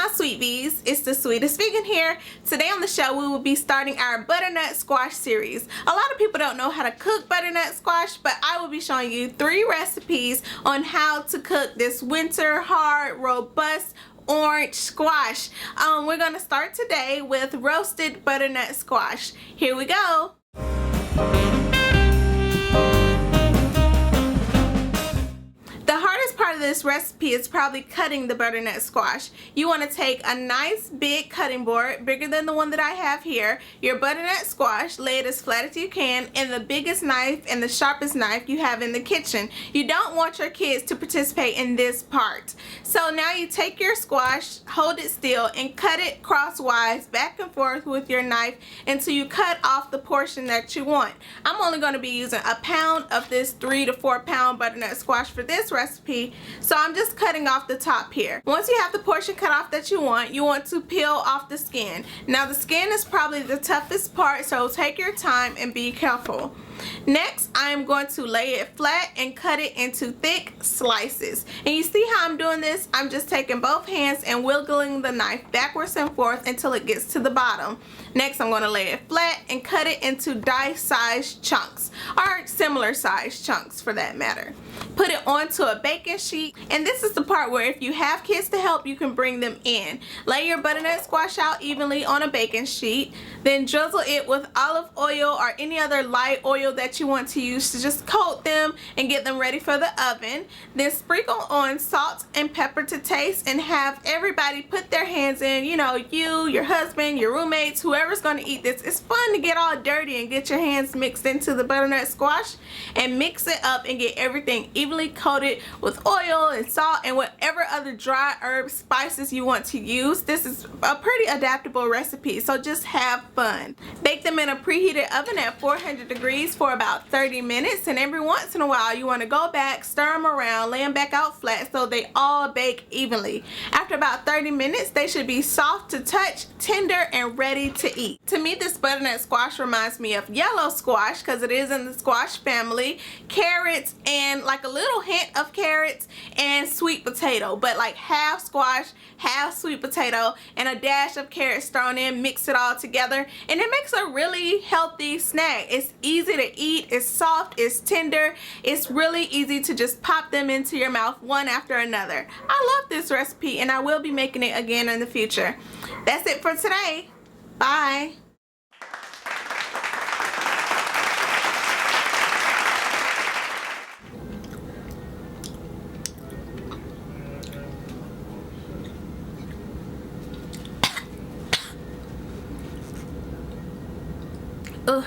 my sweet bees, it's the sweetest vegan here. Today on the show we will be starting our butternut squash series. A lot of people don't know how to cook butternut squash, but I will be showing you 3 recipes on how to cook this winter hard robust orange squash. We're gonna start today with roasted butternut squash. Here we go. The hardest part of this recipe is probably cutting the butternut squash. You want to take a nice big cutting board, bigger than the one that I have here, your butternut squash, lay it as flat as you can, and the biggest knife and the sharpest knife you have in the kitchen. You don't want your kids to participate in this part. So now you take your squash, hold it still, and cut it crosswise back and forth with your knife until you cut off the portion that you want. I'm only going to be using a pound of this 3 to 4 pound butternut squash for this recipe, so I'm just cutting off the top here. Once you have the portion cut off that you want to peel off the skin. Now the skin is probably the toughest part, so take your time and be careful. Next, I am going to lay it flat and cut it into thick slices. And you see how I'm doing this? I'm just taking both hands and wiggling the knife backwards and forth until it gets to the bottom. Next, I'm going to lay it flat and cut it into dice-sized chunks, or similar sized chunks for that matter. Put it onto a baking sheet, and this is the part where if you have kids to help, you can bring them in. Lay your butternut squash out evenly on a baking sheet, then drizzle it with olive oil or any other light oil that you want to use to just coat them and get them ready for the oven. Then sprinkle on salt and pepper to taste and have everybody put their hands in, you know, you, your husband, your roommates, whoever's going to eat this. It's fun to get all dirty and get your hands mixed into the butternut squash and mix it up and get everything evenly coated with oil and salt and whatever other dry herb spices you want to use. This is a pretty adaptable recipe, so just have fun. Bake them in a preheated oven at 400 degrees for about 30 minutes, and every once in a while you want to go back, stir them around, lay them back out flat so they all bake evenly. After about 30 minutes they should be soft to touch, tender, and ready to eat. To me, this butternut squash reminds me of yellow squash because it is in the squash family, carrots, and like a little hint of carrots and sweet potato, but like half squash, half sweet potato, and a dash of carrots thrown in. Mix it all together and it makes a really healthy snack. It's easy to eat, it's soft, it's tender, it's really easy to just pop them into your mouth one after another. I love this recipe and I will be making it again in the future. That's it for today. Bye. Ugh.